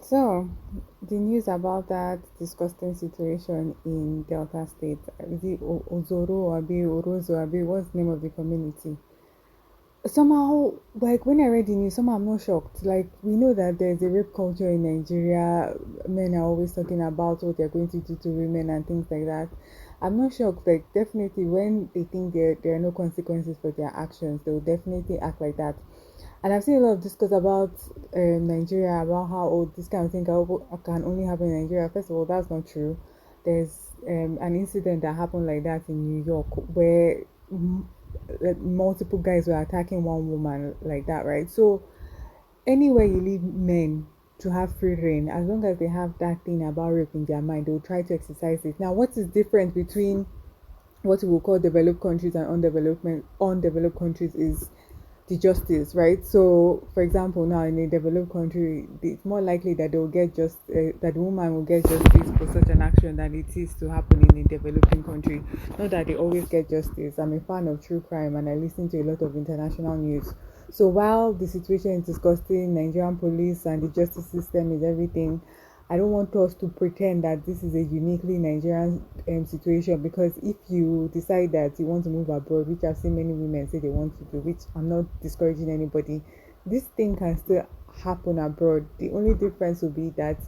So, the news about that disgusting situation in Delta State, is it Ozoro Abi, Orozo Abi, what's the name of the community? Somehow, like when I read the news, somehow I'm not shocked. Like, we know that there's a rape culture in Nigeria. Men are always talking about what they're going to do to women and things like that. I'm not shocked. Like, definitely, when they think there are no consequences for their actions, they will definitely act like that. And I've seen a lot of discourse about Nigeria, about how this kind of thing can only happen in Nigeria. First of all, that's not true. There's an incident that happened like that in New York where like, multiple guys were attacking one woman like that, right? So anywhere you leave men to have free reign, as long as they have that thing about rape in their mind, they'll try to exercise it. Now, what is different between what we will call developed countries and undeveloped countries is the justice, right? So, for example, now in a developed country, it's more likely that they will get just that the woman will get justice for such an action than it is to happen in a developing country. Not that they always get justice. I'm a fan of true crime and I listen to a lot of international news. So while the situation is disgusting, Nigerian police and the justice system is everything. I don't want us to pretend that this is a uniquely Nigerian situation, because if you decide that you want to move abroad, which I've seen many women say they want to do, which I'm not discouraging anybody, this thing can still happen abroad. The only difference will be that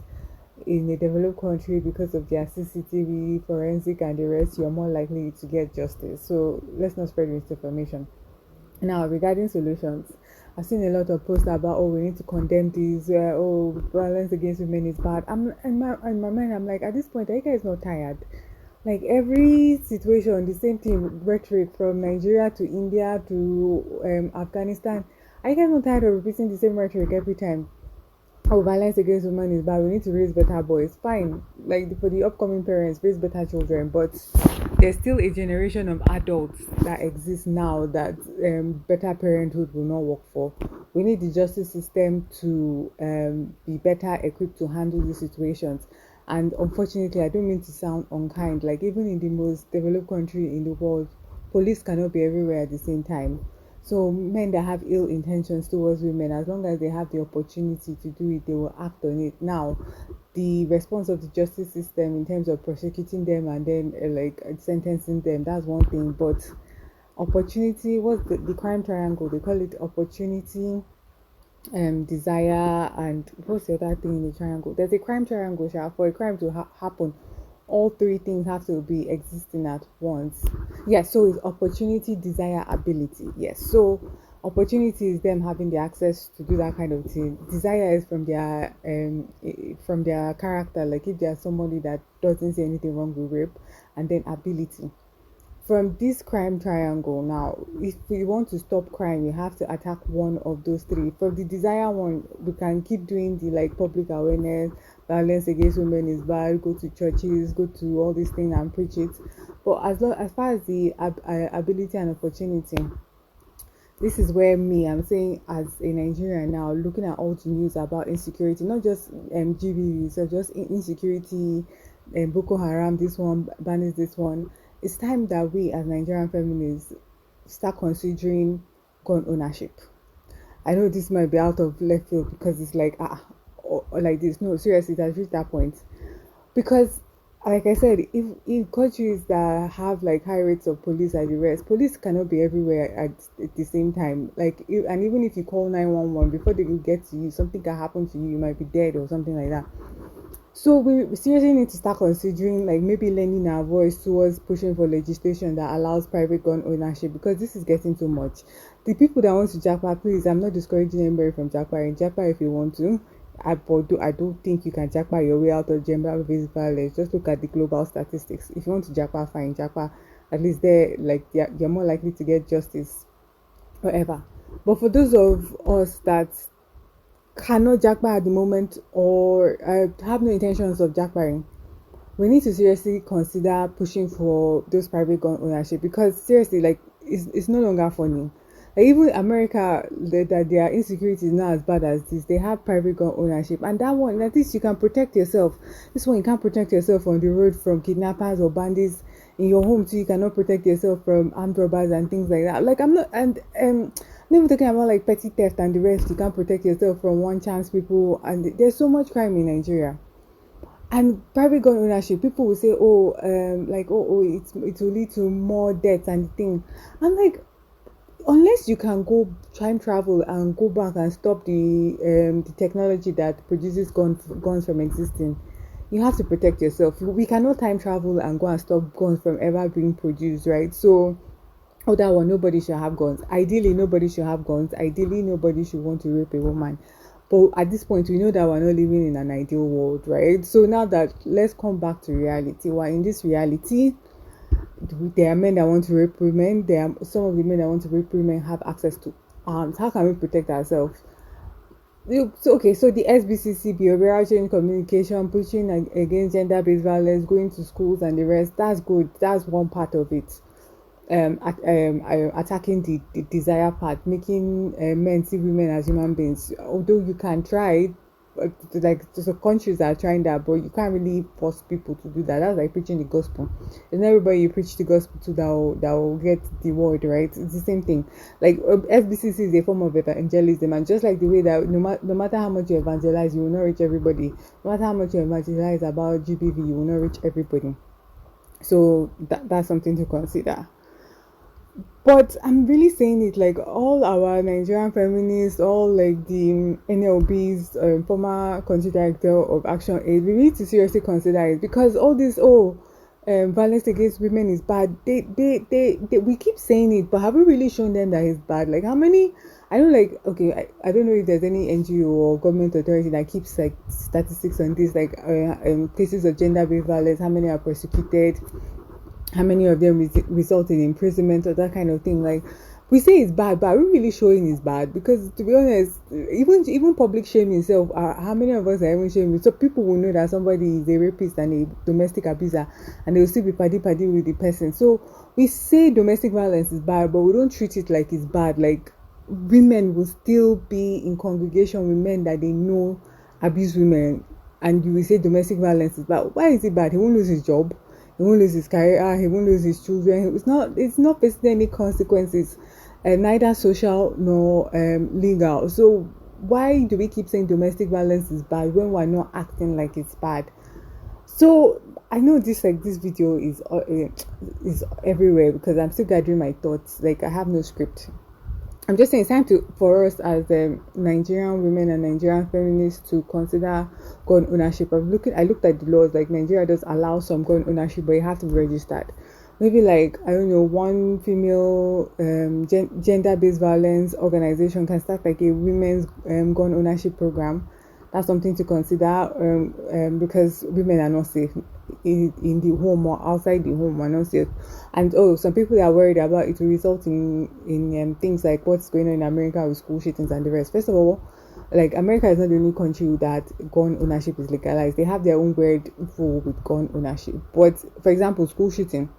in a developed country, because of their CCTV, forensic, and the rest, you're more likely to get justice. So let's not spread misinformation. Now, regarding solutions, I've seen a lot of posts about, oh, we need to condemn these, oh, violence against women is bad. I'm in my mind, I'm like, at this point, are you guys not tired? Like every situation, the same thing, rhetoric from Nigeria to India to Afghanistan. Are you guys not tired of repeating the same rhetoric every time? Oh, violence against women is bad. We need to raise better boys. Fine, like for the upcoming parents, raise better children. But there's still a generation of adults that exists now that better parenthood will not work for. We need the justice system to be better equipped to handle these situations. And unfortunately, I don't mean to sound unkind. Like even in the most developed country in the world, police cannot be everywhere at the same time. So men that have ill intentions towards women, as long as they have the opportunity to do it, they will act on it. Now, the response of the justice system in terms of prosecuting them and then sentencing them, that's one thing. But opportunity, what's the crime triangle? They call it opportunity, desire, and what's the other thing in the triangle? There's a crime triangle, sha. For a crime to happen, all three things have to be existing at once. Yes, so it's opportunity, desire, ability. Yes, so opportunity is them having the access to do that kind of thing. Desire is from their character, like if there's somebody that doesn't see anything wrong with rape, and then ability from this crime triangle. Now, if we want to stop crime, we have to attack one of those three. For the desire one, we can keep doing the like public awareness, violence against women is bad, go to churches, go to all these things and preach it. But as far as the ability and opportunity, this is where I'm saying, as a Nigerian now, looking at all the news about insecurity, not just GBV, so just insecurity, Boko Haram, this one, banish this one. It's time that we as Nigerian feminists start considering gun ownership. I know this might be out of left field because it's like or like this. No, seriously, it has reached that point. Because like I said, if in countries that have like high rates of police and the rest, police cannot be everywhere at the same time. Like and even if you call 911, before they can get to you, something can happen to you. You might be dead or something like that. So we seriously need to start considering like maybe lending our voice towards pushing for legislation that allows private gun ownership, because this is getting too much. The people that want to jackpot, please, I'm not discouraging anybody from jackpotting. Jackpot if you want to. I don't think you can jackpot your way out of gender-based violence. Just look at the global statistics. If you want to jackpot, fine, jackpot. At least you're more likely to get justice, whatever. But for those of us that cannot jackpot at the moment, or have no intentions of jackpotting, we need to seriously consider pushing for those private gun ownership, because seriously, like it's no longer funny. Like even America, that their insecurity is not as bad as this. They have private gun ownership, and that one, at least you can protect yourself. This one, you can't protect yourself on the road from kidnappers or bandits. In your home too, you cannot protect yourself from armed robbers and things like that. Like I'm not, and Not even talking about like petty theft and the rest. You can't protect yourself from one chance people, and there's so much crime in Nigeria. And private gun ownership, people will say, oh, like, oh, it will lead to more deaths and the thing. I'm like, unless you can go time travel and go back and stop the technology that produces guns from existing, you have to protect yourself. We cannot time travel and go and stop guns from ever being produced, right? So, oh, that one, nobody should have guns. Ideally, nobody should have guns. Ideally, nobody should want to rape a woman. But at this point, we know that we're not living in an ideal world, right? So now that let's come back to reality. We're in this reality. There are men that want to rape women. There are some of the men that want to rape women have access to arms. How can we protect ourselves? So the SBCC, behavioral change communication, pushing against gender-based violence, going to schools and the rest. That's good. That's one part of it. Attacking the desire part, making men see women as human beings. Although you can try, like there's countries that are trying that, but you can't really force people to do that. That's like preaching the gospel. It's not everybody you preach the gospel to that will get the word, right? It's the same thing. Like FBCC is a form of evangelism, and just like the way that no matter how much you evangelize, you will not reach everybody. No matter how much you evangelize about GBV, you will not reach everybody. So that's something to consider. But I'm really saying it like all our Nigerian feminists, all like the NLB's former country director of Action Aid, we need to seriously consider it because all this violence against women is bad. They we keep saying it, but have we really shown them that it's bad? Like how many? I don't like. Okay, I don't know if there's any NGO or government authority that keeps like statistics on this, like cases of gender-based violence. How many are prosecuted? How many of them result in imprisonment or that kind of thing? Like we say it's bad, but are we really showing it's bad? Because to be honest, even public shaming itself, how many of us are even shaming? So people will know that somebody is a rapist and a domestic abuser, and they will still be paddy with the person. So we say domestic violence is bad, but we don't treat it like it's bad. Like women will still be in congregation with men that they know abuse women, and you will say domestic violence is bad. Why is it bad? He won't lose his job. He won't lose his career, he won't lose his children. It's not facing any consequences, neither social nor legal. So why do we keep saying domestic violence is bad when we're not acting like it's bad? So I know this video is everywhere because I'm still gathering my thoughts. Like I have no script. I'm just saying it's time for us as Nigerian women and Nigerian feminists to consider gun ownership. I looked at the laws. Like Nigeria does allow some gun ownership, but you have to be registered. Maybe like I don't know, one female gender-based violence organization can start like a women's gun ownership program. That's something to consider because women are not safe in the home or outside the home are not safe. And some people are worried about it will result in things like what's going on in America with school shootings and the rest. First of all, like America is not the only country that gun ownership is legalized. They have their own weird rule with gun ownership. But for example, school shooting,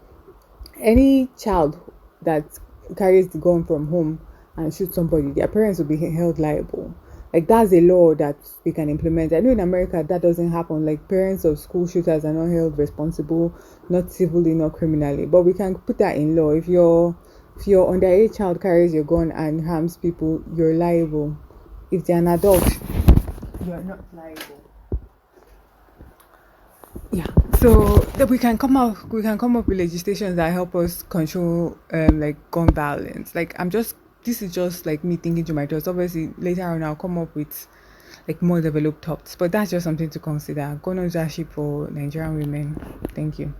any child that carries the gun from home and shoots somebody, their parents will be held liable. Like that's a law that we can implement. I know in America that doesn't happen. Like parents of school shooters are not held responsible, not civilly, not criminally. But we can put that in law. If your underage child carries your gun and harms people, you're liable. If they're an adult, you're not liable. Yeah. So that we can come up with legislations that help us control like gun violence. Like this is just like me thinking to my thoughts. Obviously, later on I'll come up with like more developed thoughts. But that's just something to consider. Gun ownership for Nigerian women. Thank you.